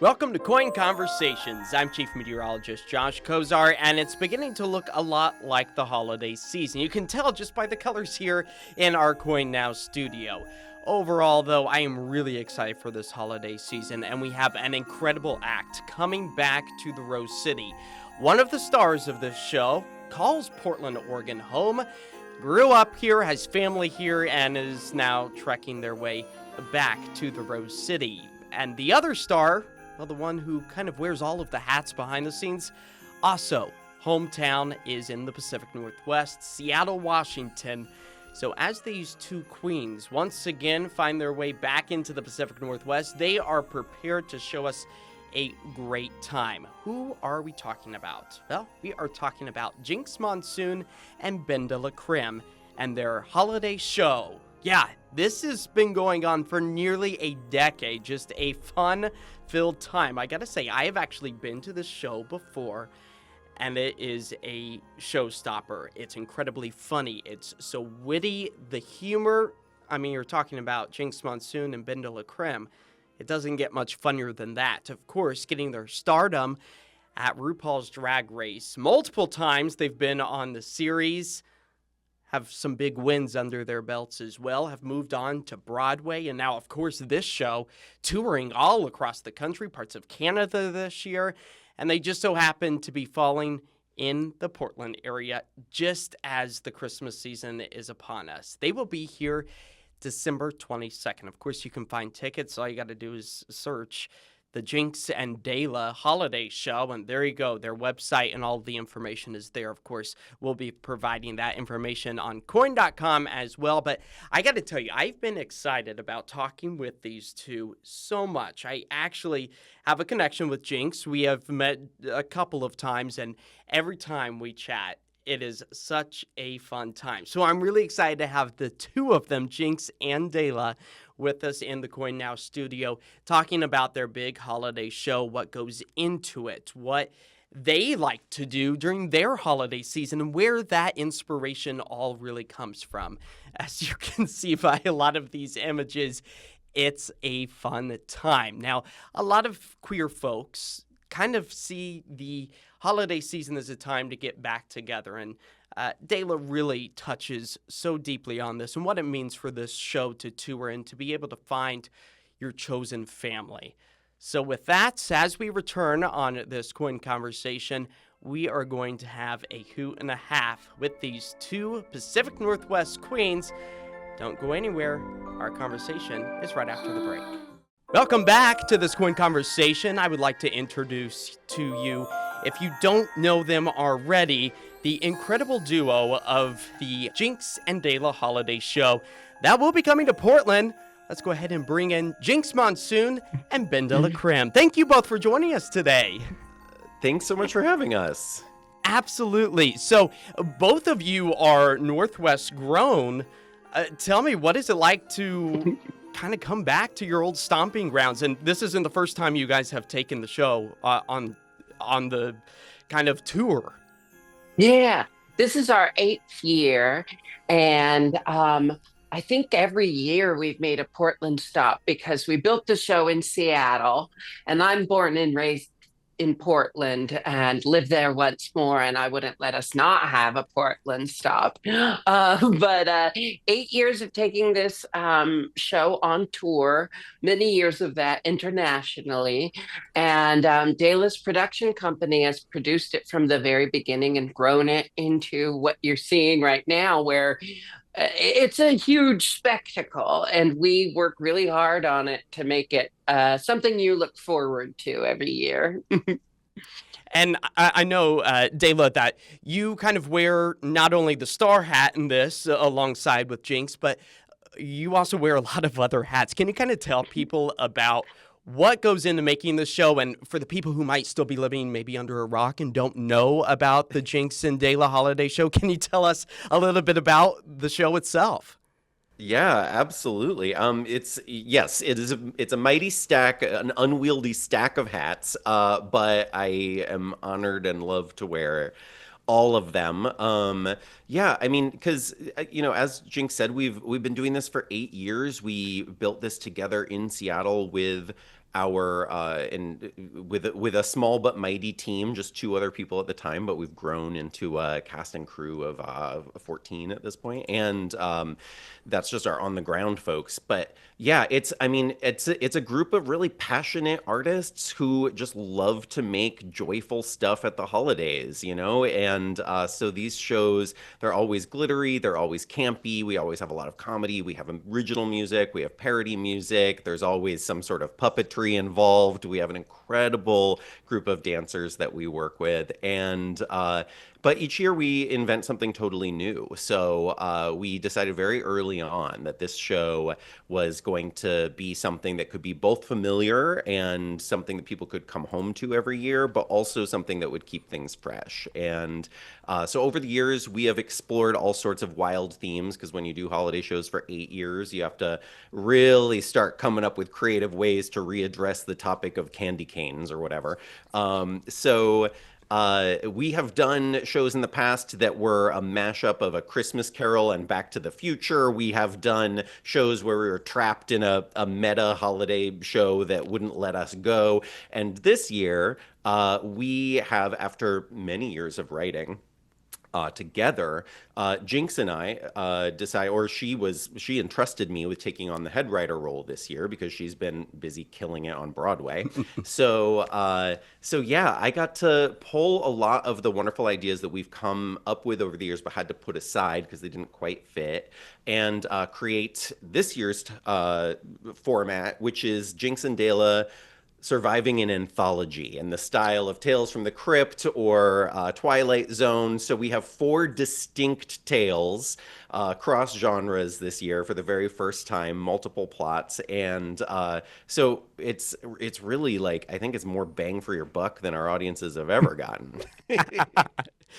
Welcome to KOIN Conversations. I'm Chief Meteorologist Josh Cozart, and it's beginning to look a lot like the holiday season. You can tell just by the colors here in our KOIN Now studio. Overall, though, I am really excited for this holiday season, and we have an incredible act coming back to the Rose City. One of the stars of this show calls Portland, Oregon home, grew up here, has family here, and is now trekking their way back to the Rose City. And the other star, well, the one who kind of wears all of the hats behind the scenes, also, hometown is in the Pacific Northwest, Seattle, Washington. So as these two queens once again find their way back into the Pacific Northwest, they are prepared to show us a great time. Who are we talking about? Well, we are talking about Jinkx Monsoon and BenDeLaCreme and their holiday show. Yeah, this has been going on for nearly a decade, just a fun-filled time. I gotta say, I have actually been to this show before, and it is a showstopper. It's incredibly funny. It's so witty. The humor, I mean, you're talking about Jinkx Monsoon and BenDeLaCreme. It doesn't get much funnier than that. Of course, getting their stardom at RuPaul's Drag Race. Multiple times they've been on the series, have some big wins under their belts as well, have moved on to Broadway, and now, of course, this show, touring all across the country, parts of Canada this year, and they just so happen to be falling in the Portland area just as the Christmas season is upon us. They will be here December 22nd. Of course, you can find tickets. All you got to do is search the Jinkx DeLa Holiday Show, and there you go. Their website and all the information is there. Of course, we'll be providing that information on KOIN.com as well. But I got to tell you, I've been excited about talking with these two so much. I actually have a connection with Jinkx. We have met a couple of times, and every time we chat, it is such a fun time. So I'm really excited to have the two of them, Jinkx and DeLa, with us in the KOIN Now studio, talking about their big holiday show, what goes into it, what they like to do during their holiday season, and where that inspiration all really comes from. As you can see by a lot of these images, it's a fun time. Now, a lot of queer folks kind of see the holiday season as a time to get back together, and DeLa really touches so deeply on this and what it means for this show to tour and to be able to find your chosen family. So with that, as we return on this KOIN Conversation, we are going to have a hoot and a half with these two Pacific Northwest queens. Don't go anywhere. Our conversation is right after the break. Welcome back to this KOIN Conversation. I would like to introduce to you, if you don't know them already, the incredible duo of the Jinkx DeLa Holiday Show that will be coming to Portland. Let's go ahead and bring in Jinkx Monsoon and BenDeLaCreme. Thank you both for joining us today. Thanks so much for having us. Absolutely. So both of you are Northwest grown. Tell me, what is it like to kind of come back to your old stomping grounds? And this isn't the first time you guys have taken the show on the kind of tour. Yeah, this is our 8th year, and I think every year we've made a Portland stop because we built the show in Seattle, and I'm born and raised in Portland and lived there once more, and I wouldn't let us not have a Portland stop. But 8 years of taking this show on tour, many years of that internationally, and DeLa's production company has produced it from the very beginning and grown it into what you're seeing right now, where it's a huge spectacle, and we work really hard on it to make it something you look forward to every year. And I know, DeLa, that you kind of wear not only the star hat in this alongside with Jinkx, but you also wear a lot of other hats. Can you kind of tell people about what goes into making the show? And for the people who might still be living maybe under a rock and don't know about the Jinkx DeLa Holiday Show, can you tell us a little bit about the show itself? Yeah, absolutely. It's a mighty stack, an unwieldy stack of hats. But I am honored and love to wear all of them. Yeah, I mean, because as Jinx said, we've been doing this for 8 years. We built this together in Seattle with our and with a small but mighty team, just two other people at the time, but we've grown into a cast and crew of 14 at this point, and that's just our on the ground folks. But yeah, it's a group of really passionate artists who just love to make joyful stuff at the holidays, and so these shows, they're always glittery, they're always campy, we always have a lot of comedy, we have original music, we have parody music, there's always some sort of puppetry involved, we have an incredible group of dancers that we work with, and but each year we invent something totally new. So we decided very early on that this show was going to be something that could be both familiar and something that people could come home to every year, but also something that would keep things fresh. And so over the years, we have explored all sorts of wild themes, because when you do holiday shows for 8 years, you have to really start coming up with creative ways to readdress the topic of candy canes or whatever. We have done shows in the past that were a mashup of A Christmas Carol and Back to the Future. We have done shows where we were trapped in a meta holiday show that wouldn't let us go. And this year, we have, after many years of writing, together, Jinx and I decided, or she entrusted me with taking on the head writer role this year because she's been busy killing it on Broadway. So yeah, I got to pull a lot of the wonderful ideas that we've come up with over the years, but had to put aside because they didn't quite fit, and create this year's format, which is Jinkx and DeLa surviving an anthology in the style of Tales from the Crypt or Twilight Zone. So we have 4 distinct tales, cross genres this year for the very first time, multiple plots, and so it's really, like, I think it's more bang for your buck than our audiences have ever gotten.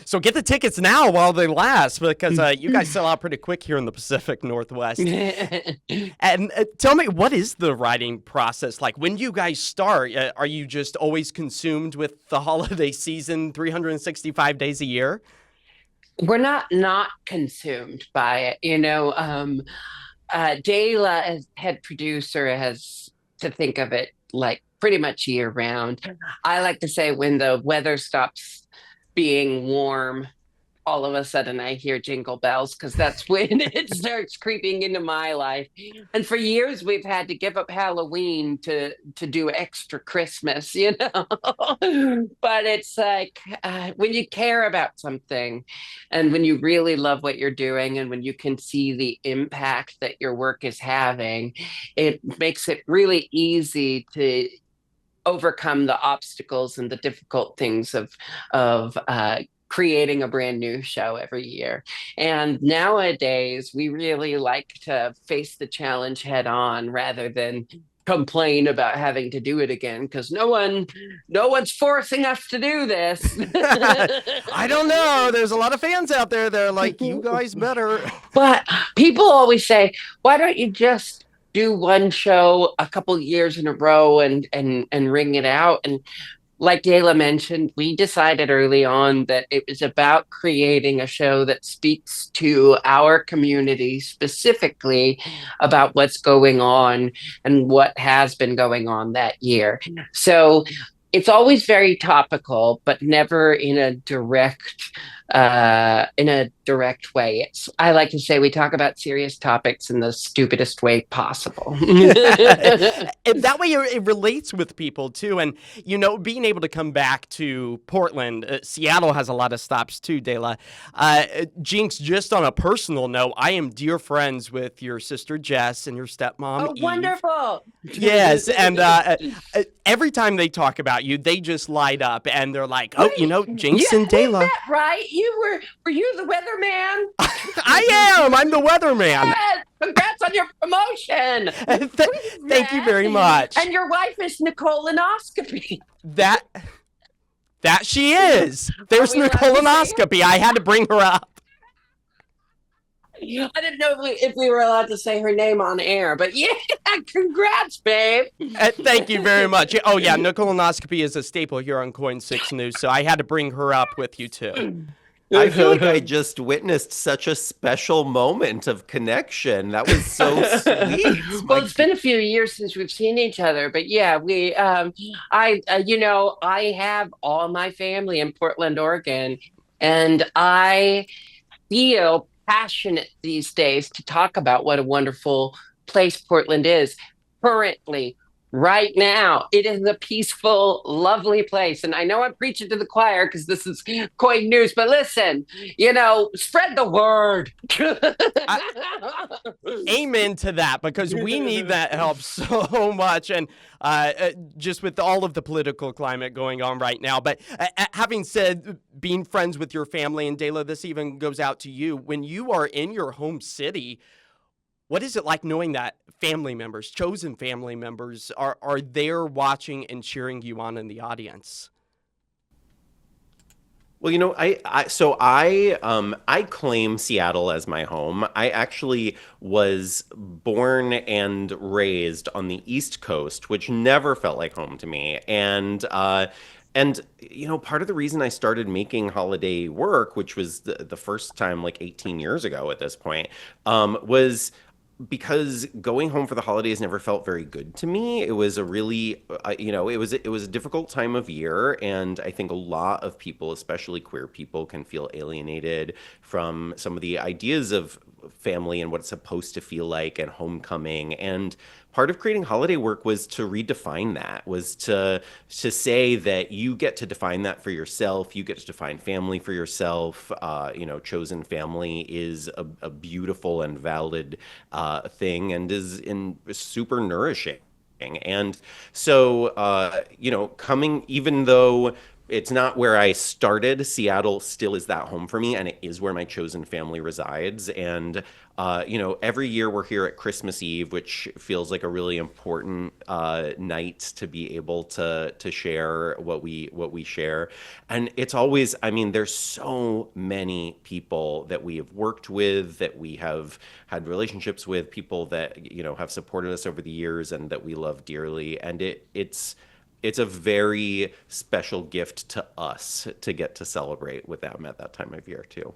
So get the tickets now while they last, because you guys sell out pretty quick here in the Pacific Northwest. And tell me, what is the writing process like? When do you guys start? Are you just always consumed with the holiday season 365 days a year? We're not consumed by it. Dayla, as head producer, has to think of it like pretty much year round. I like to say when the weather stops being warm, all of a sudden I hear jingle bells, because that's when it starts creeping into my life. And for years we've had to give up Halloween to do extra Christmas, but it's like when you care about something, and when you really love what you're doing, and when you can see the impact that your work is having, it makes it really easy to overcome the obstacles and the difficult things of creating a brand new show every year. And nowadays, we really like to face the challenge head on rather than complain about having to do it again, because no one's forcing us to do this. I don't know. There's a lot of fans out there that are like, you guys better. But people always say, why don't you just do one show a couple years in a row and ring it out? And like Dayla mentioned, we decided early on that it was about creating a show that speaks to our community, specifically about what's going on and what has been going on that year. So it's always very topical, but never in a direct way. I like to say we talk about serious topics in the stupidest way possible. And that way it relates with people too. And, being able to come back to Portland, Seattle has a lot of stops too, Dayla. Jinx, just on a personal note, I am dear friends with your sister Jess and your stepmom Eve. Wonderful. Yes, and every time they talk about you, they just light up and they're like, Jinx and DeLa. That right? Were you the weatherman? I am. I'm the weatherman. Yes. Congrats on your promotion. Thank you very much. And your wife is Nicolonoscopy. That she is. There's Nicolonoscopy. I had to bring her up. I didn't know if we were allowed to say her name on air, but yeah, congrats, babe. Thank you very much. Oh, yeah, Nicolonoscopy is a staple here on KOIN 6 News, so I had to bring her up with you, too. I feel like I just witnessed such a special moment of connection. That was so sweet. Well, My it's been a few years since we've seen each other, but yeah, I have all my family in Portland, Oregon, and I feel passionate these days to talk about what a wonderful place Portland is. Currently, right now, it is a peaceful, lovely place. And I know I'm preaching to the choir because this is KOIN News, but listen, spread the word. I, Amen to that, because we need that help so much, and just with all of the political climate going on right now. But having said being friends with your family, and DeLa, this even goes out to you, when you are in your home city, what is it like knowing that family members, chosen family members, are there watching and cheering you on in the audience? Well, I claim Seattle as my home. I actually was born and raised on the East Coast, which never felt like home to me. And part of the reason I started making holiday work, which was the first time like 18 years ago at this point, was because going home for the holidays never felt very good to me. It was a really, it was a difficult time of year, and I think a lot of people, especially queer people, can feel alienated from some of the ideas of family and what it's supposed to feel like and homecoming. And part of creating holiday work was to redefine that, was to say that you get to define that for yourself. You get to define family for yourself. Chosen family is a beautiful and valid thing, and is super nourishing. And so, even though it's not where I started, Seattle still is that home for me, and it is where my chosen family resides. And every year we're here at Christmas Eve, which feels like a really important night to be able to share what we share. And it's always, I mean, there's so many people that we have worked with, that we have had relationships with, people that have supported us over the years and that we love dearly. And it's a very special gift to us to get to celebrate with them at that time of year too.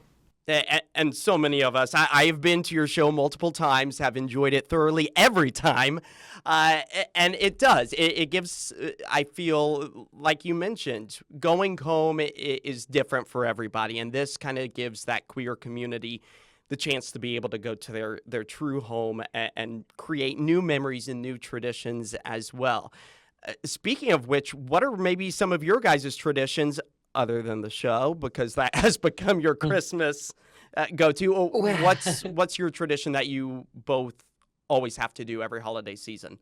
And so many of us, I have been to your show multiple times, have enjoyed it thoroughly every time. And it does. It gives, I feel, like you mentioned, going home is different for everybody. And this kind of gives that queer community the chance to be able to go to their true home and create new memories and new traditions as well. Speaking of which, what are maybe some of your guys' traditions other than the show, because that has become your Christmas go-to? What's your tradition that you both always have to do every holiday season?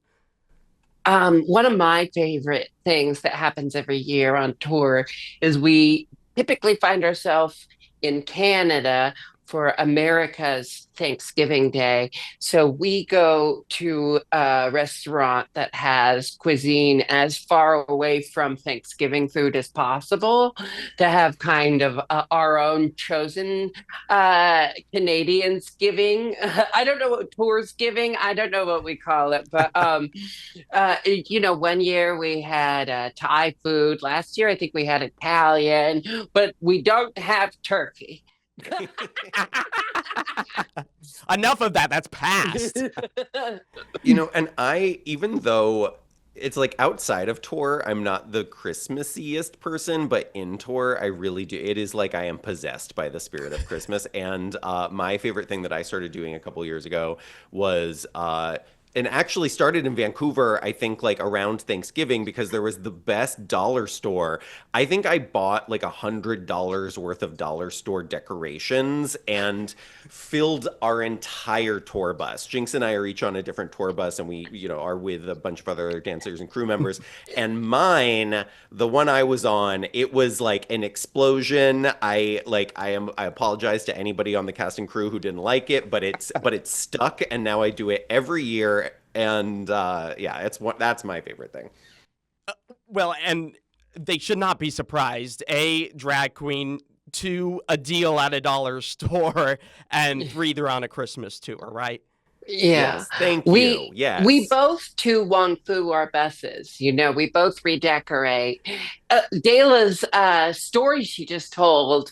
One of my favorite things that happens every year on tour is we typically find ourselves in Canada for America's Thanksgiving Day. So we go to a restaurant that has cuisine as far away from Thanksgiving food as possible to have kind of our own chosen Canadians giving. I don't know what tours giving. I don't know what we call it, but one year we had Thai food. Last year, I think we had Italian, but we don't have turkey. Enough of that. That's past. And even though it's like outside of tour, I'm not the Christmassiest person, but in tour, I really do. It is like I am possessed by the spirit of Christmas. And my favorite thing that I started doing a couple years ago was and actually started in Vancouver, I think like around Thanksgiving, because there was the best dollar store. I think I bought like $100 worth of dollar store decorations and filled our entire tour bus. Jinkx and I are each on a different tour bus, and we, are with a bunch of other dancers and crew members. And mine, the one I was on, it was like an explosion. I apologize to anybody on the cast and crew who didn't like it, but it's stuck, and now I do it every year. And that's my favorite thing. Well, and they should not be surprised. A, drag queen. 2, a deal at a dollar store. And 3, they're on a Christmas tour, right? Yeah. Yes, thank you. We Yes. both too Wong Fu our buses. We both redecorate. Dela's story she just told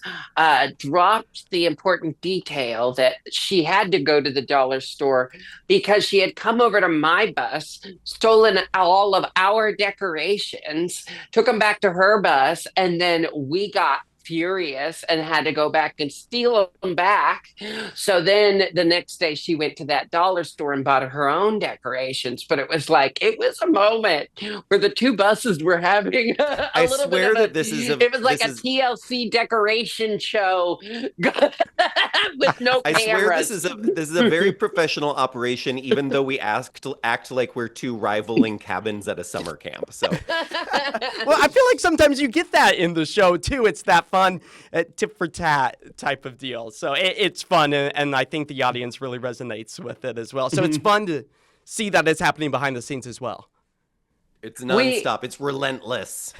dropped the important detail that she had to go to the dollar store because she had come over to my bus, stolen all of our decorations, took them back to her bus, and then we got furious and had to go back and steal them back. So then the next day she went to that dollar store and bought her own decorations. But it was a moment where the two buses were having a I little bit of swear a, that this is a it was like this a is TLC decoration show with no I swear cameras. this is a very professional operation, even though we act like we're two rivaling cabins at a summer camp. So Well, I feel like sometimes you get that in the show too. It's that fun tit for tat type of deal. So it's fun, and I think the audience really resonates with it as well. So it's fun to see that it's happening behind the scenes as well. it's we nonstop. It's relentless.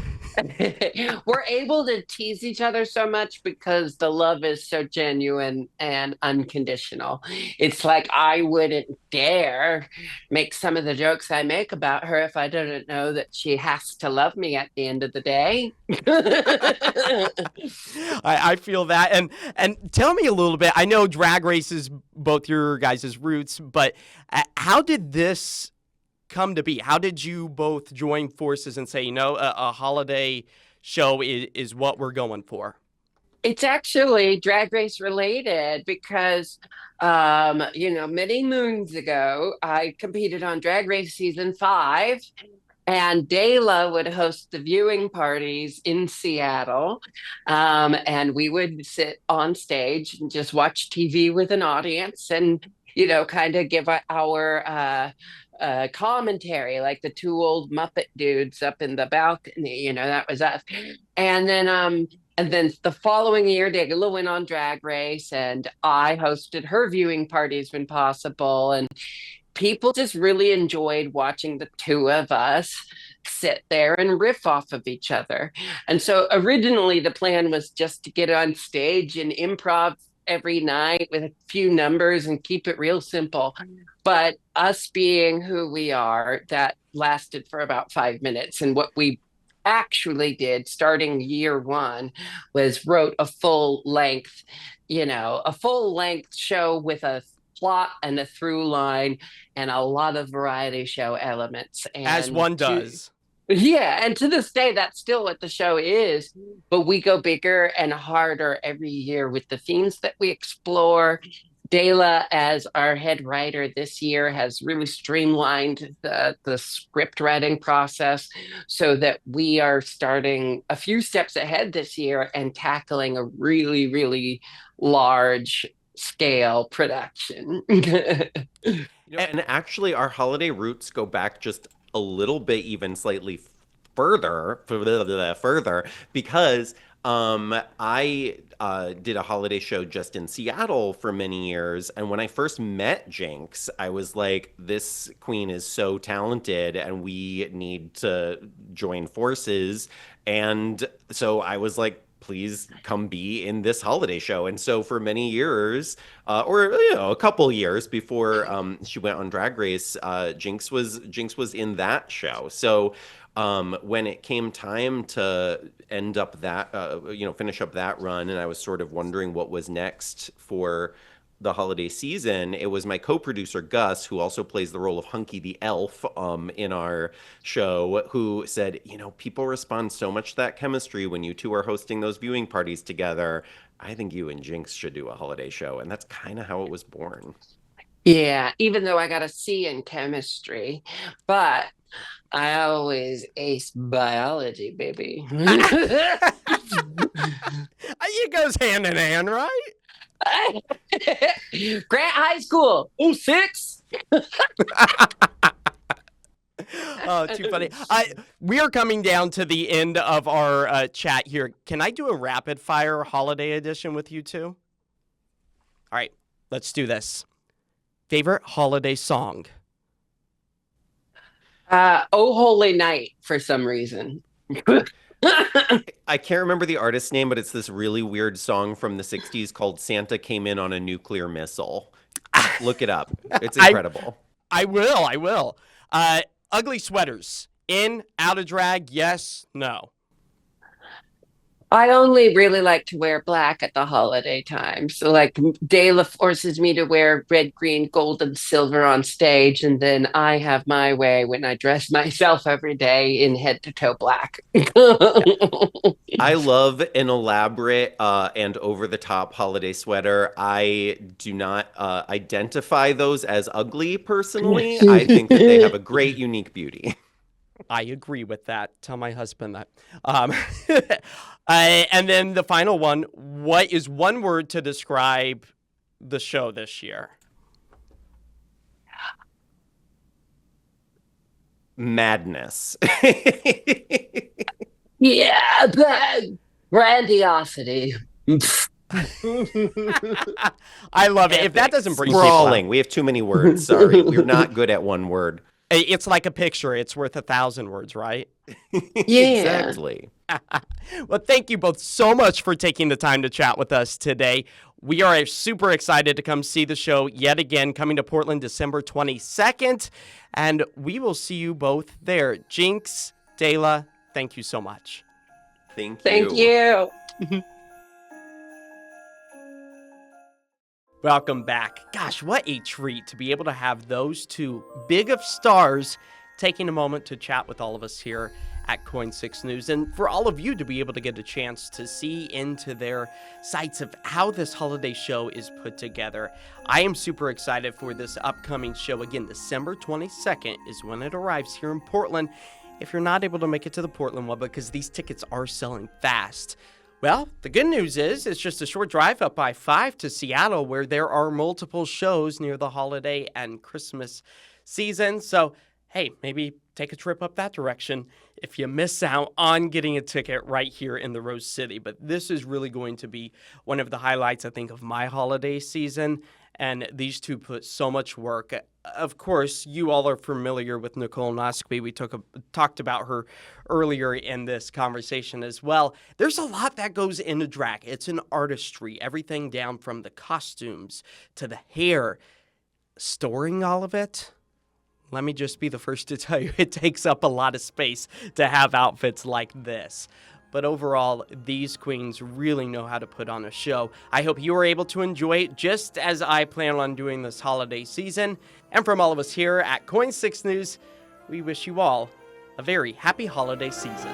we're able to tease each other so much because the love is so genuine and unconditional. It's like I wouldn't dare make some of the jokes I make about her if I didn't know that she has to love me at the end of the day. I feel that, and tell me a little bit. I know Drag Race is both your guys' roots, but how did this come to be? How did you both join forces and say, a holiday show is what we're going for? It's actually drag race related because, many moons ago, I competed on Drag Race season 5, and DeLa would host the viewing parties in Seattle. And we would sit on stage and just watch TV with an audience and, kind of give our commentary, like the two old Muppet dudes up in the balcony. That was us. And then, and then the following year, DeLa went on Drag Race, and I hosted her viewing parties when possible. And people just really enjoyed watching the two of us sit there and riff off of each other. And so originally the plan was just to get on stage and improv every night with a few numbers and keep it real simple. But us being who we are, that lasted for about 5 minutes. And what we actually did starting year 1 was wrote a full length show with a plot and a through line and a lot of variety show elements. As one does. Yeah, and to this day, that's still what the show is. But we go bigger and harder every year with the themes that we explore. DeLa, as our head writer this year, has really streamlined the script writing process so that we are starting a few steps ahead this year and tackling a really, really large scale production. And actually, our holiday roots go back just a little bit, even slightly further, because I did a holiday show just in Seattle for many years. And when I first met Jinkx, I was like, this queen is so talented and we need to join forces. And so I was like, please come be in this holiday show. And so for many years, or a couple years before she went on Drag Race, Jinkx was in that show. So when it came time to end up that finish up that run, and I was sort of wondering what was next for the holiday season, it was my co-producer Gus, who also plays the role of Hunky the Elf in our show, who said, people respond so much to that chemistry when you two are hosting those viewing parties together. I think you and Jinkx should do a holiday show. And that's kind of how it was born. Yeah, even though I got a C in chemistry, but I always ace biology, baby. It goes hand in hand, right? Grant High School, 06. Oh, too funny. We are coming down to the end of our chat here. Can I do a rapid fire holiday edition with you two? All right, let's do this. Favorite holiday song? Oh Holy Night for some reason. I can't remember the artist's name, but it's this really weird song from the 60s called Santa Came In on a Nuclear Missile. Look it up. It's I incredible. I will. Ugly sweaters. In, out of drag, yes, no. I only really like to wear black at the holiday time. So, like, Dela forces me to wear red, green, gold, and silver on stage. And then I have my way when I dress myself every day in head to toe black. I love an elaborate and over the top holiday sweater. I do not identify those as ugly personally. I think that they have a great, unique beauty. I agree with that. Tell my husband that. And then the final one, what is one word to describe the show this year? Madness. Yeah, grandiosity. I love it. If that doesn't bring people Sprawling. out, We have too many words. Sorry. We're not good at one word. it's like a picture. It's worth 1,000 words, right? Yeah. Exactly. Well, thank you both so much for taking the time to chat with us today. We are super excited to come see the show yet again, coming to Portland December 22nd, and we will see you both there. Jinkx, DeLa, thank you so much. Thank you. Thank you. Welcome back. Gosh, what a treat to be able to have those two big of stars taking a moment to chat with all of us here at KOIN 6 News, and for all of you to be able to get a chance to see into their sites of how this holiday show is put together. I am super excited for this upcoming show. Again, December 22nd is when it arrives here in Portland. If you're not able to make it to the Portland one, because these tickets are selling fast, well, the good news is it's just a short drive up I-5 to Seattle, where there are multiple shows near the holiday and Christmas season. So, hey, maybe take a trip up that direction if you miss out on getting a ticket right here in the Rose City. But this is really going to be one of the highlights, I think, of my holiday season. And these two put so much work. Of course, you all are familiar with Nicole Noskby. We talked about her earlier in this conversation as well. There's a lot that goes into drag. It's an artistry, everything down from the costumes to the hair. Storing all of it, let me just be the first to tell you, it takes up a lot of space to have outfits like this. But overall, these queens really know how to put on a show. I hope you are able to enjoy it just as I plan on doing this holiday season. And from all of us here at KOIN 6 News, we wish you all a very happy holiday season.